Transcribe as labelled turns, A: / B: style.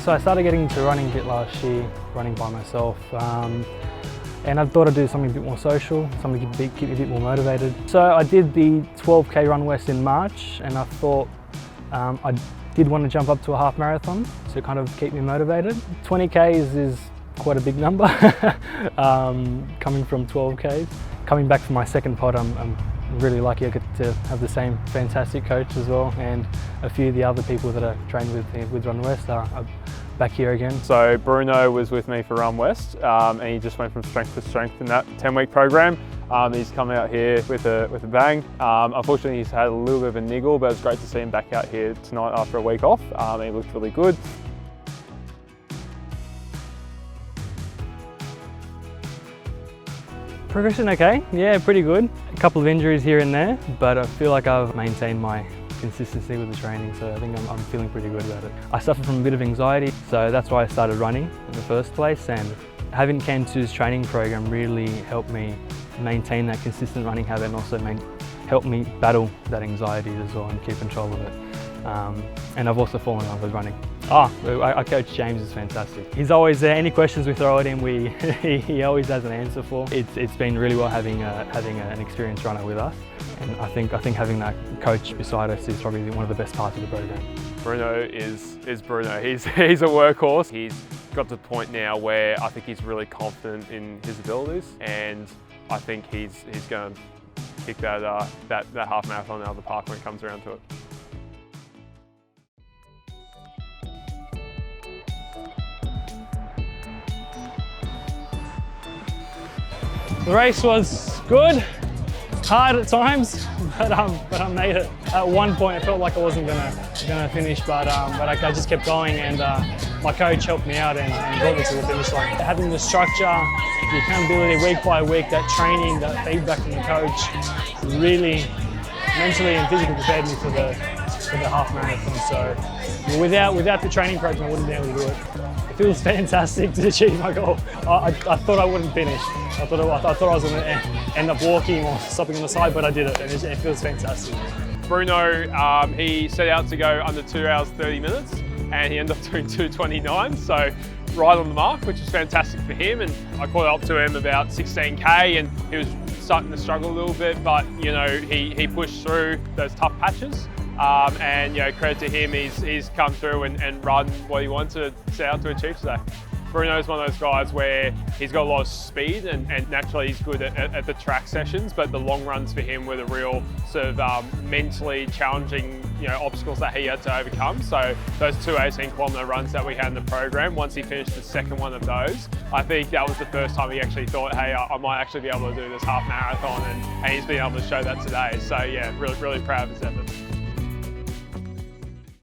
A: So I started getting into running a bit last year, running by myself. And I thought I'd do something a bit more social, something to keep me a bit more motivated. So I did the 12K Run West in March, and I thought I did want to jump up to a half marathon to kind of keep me motivated. 20Ks is quite a big number, coming from 12Ks. Coming back from my second pod, I'm really lucky I get to have the same fantastic coach as well, and a few of the other people that I trained with Run West are back here again.
B: So Bruno was with me for Run West, and he just went from strength to strength in that 10-week program. He's come out here with a bang. Unfortunately, he's had a little bit of a niggle, but it's great to see him back out here tonight after a week off. He looked really good.
A: Progression okay, yeah, pretty good. A couple of injuries here and there, but I feel like I've maintained my consistency with the training, so I think I'm feeling pretty good about it. I suffer from a bit of anxiety, so that's why I started running in the first place, and having Cantu's training program really helped me maintain that consistent running habit and also help me battle that anxiety as well and keep control of it. And I've also fallen in love with running. Our coach James is fantastic. He's always there. Any questions we throw at him, he always has an answer for. It's been really well having an experienced runner with us, and I think having that coach beside us is probably one of the best parts of the program.
B: Bruno is Bruno. He's a workhorse. He's got to the point now where I think he's really confident in his abilities, and I think he's going to kick that half marathon out of the park when it comes around to it.
A: The race was good, hard at times, but I made it. At one point, I felt like I wasn't gonna finish, but I just kept going, and my coach helped me out and brought me to the finish line. Having the structure, the accountability week by week, that training, that feedback from the coach, really mentally and physically prepared me for the half marathon. So without the training program, I wouldn't be able to do it. It feels fantastic to achieve my goal. I thought I wouldn't finish. I thought I was going to end up walking or stopping on the side, but I did it, and it feels fantastic.
B: Bruno, he set out to go under 2 hours 30 minutes, and he ended up doing 2:29, so right on the mark, which is fantastic for him. And I caught up to him about 16K, and he was starting to struggle a little bit, but you know, he pushed through those tough patches. And you know, credit to him, he's come through and run what he wanted to set out to achieve today. Bruno's one of those guys where he's got a lot of speed and naturally he's good at the track sessions, but the long runs for him were the real sort of mentally challenging, you know, obstacles that he had to overcome. So those 2 18-kilometre runs that we had in the program, once he finished the second one of those, I think that was the first time he actually thought, hey, I might actually be able to do this half marathon, and he's been able to show that today. So yeah, really proud of his effort.